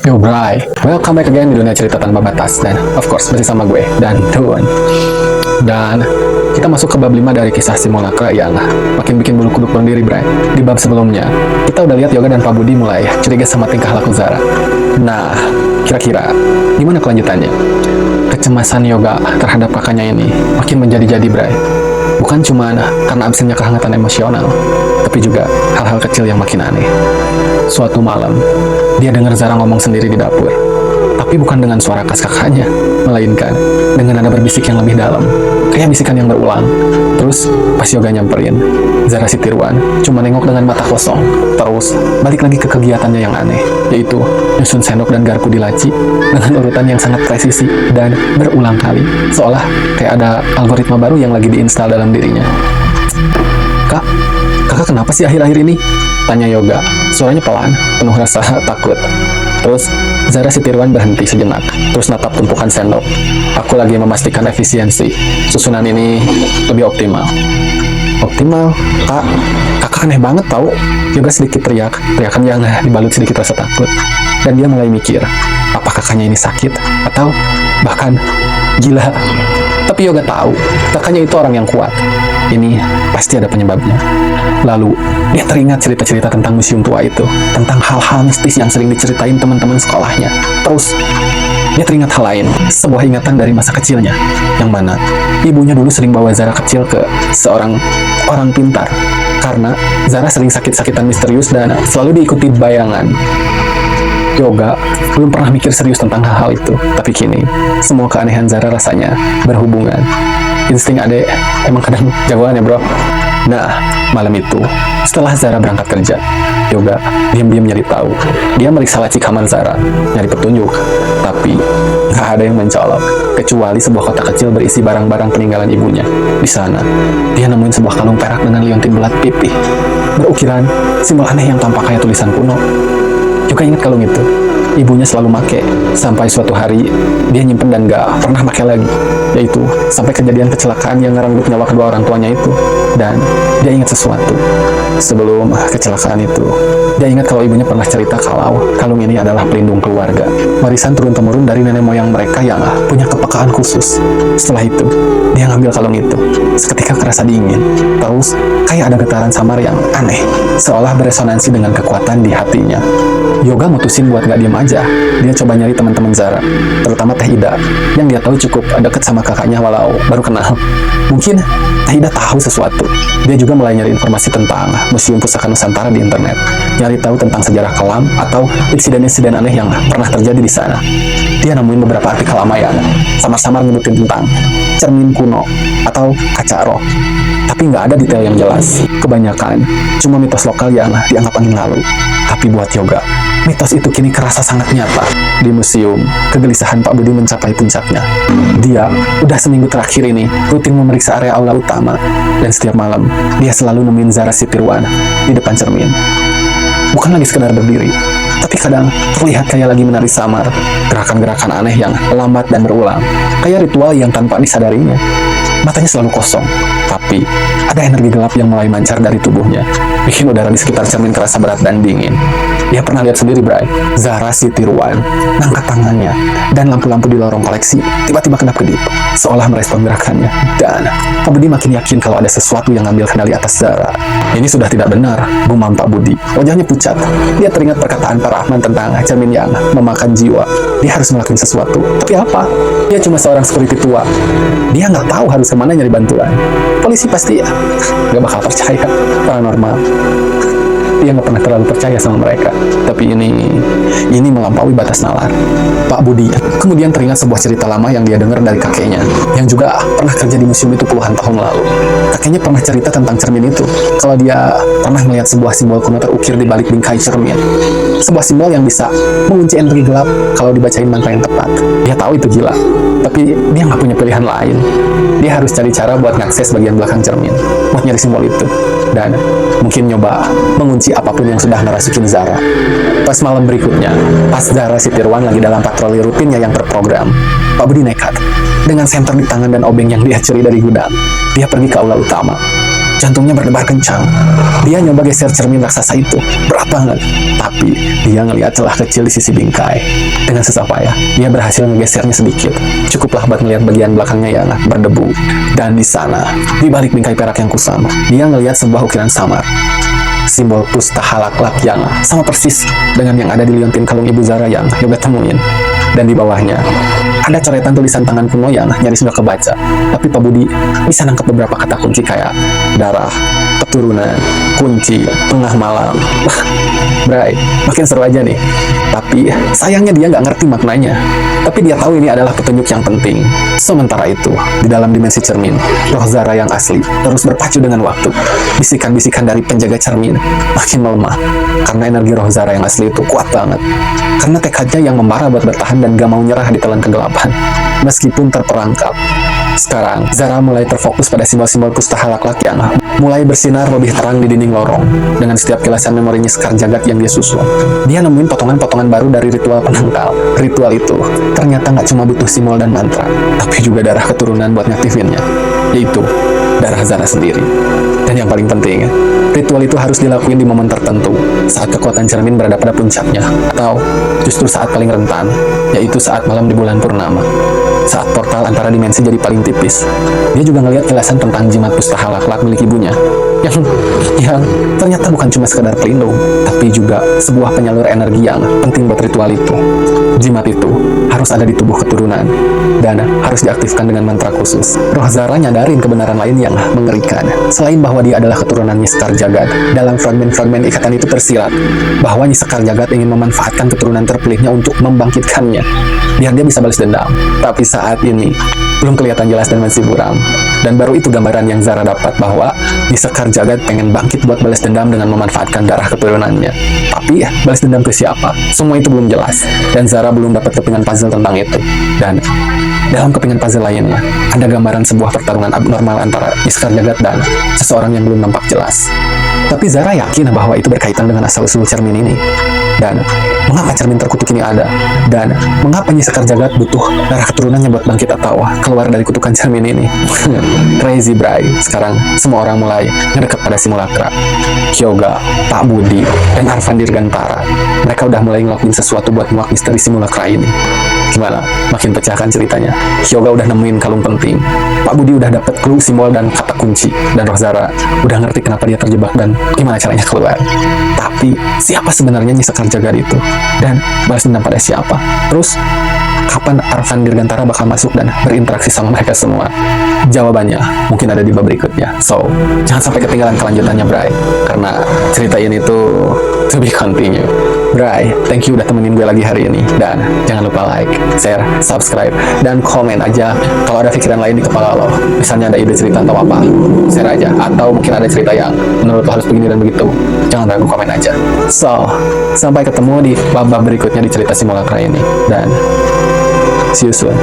Yo Bray, welcome back again di dunia cerita tanpa batas. Dan of course masih sama gue, Dan Dun. Dan kita masuk ke bab 5 dari kisah simulacra yang makin bikin bulu kuduk berdiri, Bray. Di bab sebelumnya, kita udah lihat Yoga dan Pak Budi mulai curiga sama tingkah laku Zara. Nah, kira-kira gimana kelanjutannya? Kecemasan Yoga terhadap kakaknya ini makin menjadi-jadi, Bray. Bukan cuma karena absennya kehangatan emosional, tapi juga hal-hal kecil yang makin aneh. Suatu malam, dia dengar Zara ngomong sendiri di dapur. Tapi bukan dengan suara khas kakaknya, melainkan dengan nada berbisik yang lebih dalam, kayak bisikan yang berulang. Terus, pas Yoga nyamperin, Zara si Tirwan cuma nengok dengan mata kosong. Terus, balik lagi ke kegiatannya yang aneh, yaitu nyusun sendok dan garpu di laci dengan urutan yang sangat presisi dan berulang kali, seolah kayak ada algoritma baru yang lagi diinstal dalam dirinya. Kakak kenapa sih akhir-akhir ini? Tanya Yoga, suaranya pelan, penuh rasa takut. Terus, Zara si Tirwan berhenti sejenak, terus natap tumpukan sendok. Aku lagi memastikan efisiensi. Susunan ini lebih optimal. Optimal? Kakak aneh banget tau. Yoga sedikit teriakan yang dibalut sedikit rasa takut. Dan dia mulai mikir, apa kakaknya ini sakit? Atau bahkan gila? Tapi Yoga tahu, kakaknya itu orang yang kuat. Ini pasti ada penyebabnya. Lalu, dia teringat cerita-cerita tentang museum tua itu, tentang hal-hal mistis yang sering diceritain teman-teman sekolahnya. Terus, dia teringat hal lain, sebuah ingatan dari masa kecilnya, yang mana ibunya dulu sering bawa Zara kecil ke seorang orang pintar, karena Zara sering sakit-sakitan misterius dan selalu diikuti bayangan. Yoga belum pernah mikir serius tentang hal-hal itu, tapi kini semua keanehan Zara rasanya berhubungan. Insting adek emang kadang jagoan ya bro. Nah, malam itu setelah Zara berangkat kerja, Yoga diam-diam nyari tahu. Dia meriksa laci kamar Zara, nyari petunjuk, tapi nggak ada yang mencolok kecuali sebuah kotak kecil berisi barang-barang peninggalan ibunya. Di sana, dia nemuin sebuah kalung perak dengan liontin bulat pipih berukiran simbol aneh yang tampak kayak tulisan kuno. Yoga ingat kalung itu. Ibunya selalu make, sampai suatu hari dia nyimpen dan gak pernah make lagi, yaitu sampai kejadian kecelakaan yang ngerenggut nyawa kedua orang tuanya itu. Dan dia ingat sesuatu. Sebelum kecelakaan itu, dia ingat kalau ibunya pernah cerita kalau kalung ini adalah pelindung keluarga, warisan turun-temurun dari nenek moyang mereka yang punya kepekaan khusus. Setelah itu, dia ngambil kalung itu. Seketika kerasa dingin, terus kayak ada getaran samar yang aneh, seolah beresonansi dengan kekuatan di hatinya. Yoga mutusin buat gak diem aja. Dia coba nyari teman-teman Zara, terutama Teh Ida, yang dia tahu cukup deket sama kakaknya walau baru kenal. Mungkin Teh Ida tahu sesuatu. Dia juga mulai nyari informasi tentang Museum Pusaka Nusantara di internet, nyari tahu tentang sejarah kelam atau insiden-insiden aneh yang pernah terjadi di sana. Dia nemuin beberapa artikel lama yang samar-samar nyebutin tentang cermin kuno atau kaca roh, tapi nggak ada detail yang jelas. Kebanyakan cuma mitos lokal yang dianggap angin lalu. Tapi buat Yoga, mitos itu kini kerasa sangat nyata. Di museum, kegelisahan Pak Budi mencapai puncaknya. Dia udah seminggu terakhir ini rutin memeriksa area aula utama, dan setiap malam dia selalu nemuin Zara si Tirwan di depan cermin. Bukan lagi sekedar berdiri, tapi kadang terlihat kayak lagi menari samar, gerakan-gerakan aneh yang lambat dan berulang, kayak ritual yang tanpa disadarinya. Matanya selalu kosong, tapi ada energi gelap yang mulai mancar dari tubuhnya, bikin udara di sekitar cermin terasa berat dan dingin. Dia pernah lihat sendiri, Bray. Zara si Tirwan ngangkat tangannya, dan lampu-lampu di lorong koleksi tiba-tiba kedap-kedip, seolah merespon gerakannya. Dan Pak Budi makin yakin kalau ada sesuatu yang ngambil kendali atas Zara. Ini sudah tidak benar, gumam Pak Budi. Wajahnya pucat. Dia teringat perkataan Pak Rahman tentang cermin yang memakan jiwa. Dia harus melakukan sesuatu. Tapi apa? Dia cuma seorang security tua. Dia nggak tahu harus kemana nyari bantuan. Polisi pasti nggak bakal percaya paranormal. Dia nggak pernah terlalu percaya sama mereka. Tapi ini melampaui batas nalar. Pak Budi kemudian teringat sebuah cerita lama yang dia dengar dari kakeknya, yang juga pernah kerja di museum itu puluhan tahun lalu. Kakeknya pernah cerita tentang cermin itu, kalau dia pernah melihat sebuah simbol kuno terukir di balik bingkai cermin. Sebuah simbol yang bisa mengunci energi gelap kalau dibacain mantra yang tepat. Dia tahu itu gila, tapi dia nggak punya pilihan lain. Dia harus cari cara buat ngakses bagian belakang cermin, buat nyari simbol itu, dan mungkin nyoba mengunci apapun yang sudah ngerasukin Zara. Pas malam berikutnya, pas Zara si Tirwan lagi dalam patroli rutinnya yang terprogram, Pak Budi nekat. Dengan senter di tangan dan obeng yang dia curi dari gudang, dia pergi ke aula utama. Jantungnya berdebar kencang. Dia nyoba geser cermin raksasa itu, berat banget. Tapi dia ngelihat celah kecil di sisi bingkai. Dengan susah payah, dia berhasil menggesernya sedikit. Cukuplah buat melihat bagian belakangnya yang berdebu. Dan di sana, di balik bingkai perak yang kusam, dia ngelihat sebuah ukiran samar. Simbol pusta halaklak yang sama persis dengan yang ada di liontin kalung Ibu Zara yang Yoga temuin. Dan di bawahnya ada coretan tulisan tangan kuno yang nyaris udah kebaca. Tapi Pak Budi bisa nangkep beberapa kata kunci kayak darah, keturunan, kunci, tengah malam. Bray, makin seru aja nih. Tapi sayangnya dia nggak ngerti maknanya. Tapi dia tahu ini adalah petunjuk yang penting. Sementara itu, di dalam dimensi cermin, roh Zara yang asli terus berpacu dengan waktu. Bisikan-bisikan dari penjaga cermin makin melemah. Karena energi roh Zara yang asli itu kuat banget. Karena tekadnya yang membara buat bertahan dan gak mau nyerah di telan kegelapan. Meskipun terperangkap. Sekarang, Zara mulai terfokus pada simbol-simbol pusta halaklak yang mulai bersinar lebih terang di dinding lorong. Dengan setiap kilasan memorinya sekar jagat yang dia susun, dia nemuin potongan-potongan baru dari ritual penangkal. Ritual itu ternyata nggak cuma butuh simbol dan mantra, tapi juga darah keturunan buat ngaktifinnya, yaitu darah Zara sendiri. Dan yang paling penting, ritual itu harus dilakuin di momen tertentu, saat kekuatan cermin berada pada puncaknya, atau justru saat paling rentan, yaitu saat malam di bulan purnama. Saat portal antara dimensi jadi paling tipis, dia juga ngelihat kilasan tentang jimat pusta halaklak milik ibunya, yang ternyata bukan cuma sekedar pelindung, tapi juga sebuah penyalur energi yang penting buat ritual itu. Jimat itu harus ada di tubuh keturunan, dan harus diaktifkan dengan mantra khusus. Roh Zara nyadarin kebenaran lain yang mengerikan. Selain bahwa dia adalah keturunan Nyisekar Jagat, dalam fragmen-fragmen ikatan itu tersirat bahwa Nyisekar Jagat ingin memanfaatkan keturunan terpilihnya untuk membangkitkannya, biar dia bisa balas dendam. Tapi saat ini belum kelihatan jelas dan masih buram. Dan baru itu gambaran yang Zara dapat bahwa Nyisekar Jagat pengen bangkit buat balas dendam dengan memanfaatkan darah keturunannya. Tapi balas dendam ke siapa? Semua itu belum jelas. Dan Zara belum dapat kepingan puzzle tentang itu. Dan dalam kepingan puzzle lainnya, ada gambaran sebuah pertarungan abnormal antara Nyisekar Jagat dan seseorang yang belum nampak jelas. Tapi Zara yakin bahwa itu berkaitan dengan asal-usul cermin ini. Dan mengapa cermin terkutuk ini ada? Dan mengapa Nyisekar Jagat butuh darah keturunannya buat bangkit atau keluar dari kutukan cermin ini? Crazy, Bray. Sekarang semua orang mulai ngedekat pada simulakra. Hyoga, Pak Budi, dan Arvan Dirgantara. Mereka udah mulai ngelakuin sesuatu buat nguak misteri simulakra ini. Gimana? Makin pecahkan ceritanya. Hyoga udah nemuin kalung penting. Pak Budi udah dapet clue, simbol, dan kata kunci. Dan Roh Zara udah ngerti kenapa dia terjebak dan gimana caranya keluar. Tapi siapa sebenarnya Nyisekar Jagat itu? Dan balas dendam pada siapa? Terus kapan Arvan Dirgantara bakal masuk dan berinteraksi sama mereka semua? Jawabannya mungkin ada di bab berikutnya. So, jangan sampai ketinggalan kelanjutannya, Bray. Karena cerita ini tuh to be continue. Bray, thank you udah temenin gue lagi hari ini. Dan jangan lupa like, share, subscribe, dan komen aja kalau ada pikiran lain di kepala lo. Misalnya ada ide cerita atau apa, share aja. Atau mungkin ada cerita yang menurut lo harus begini dan begitu. Jangan ragu, komen aja. So, sampai ketemu di bab berikutnya di cerita simulakra ini. Dan see you soon.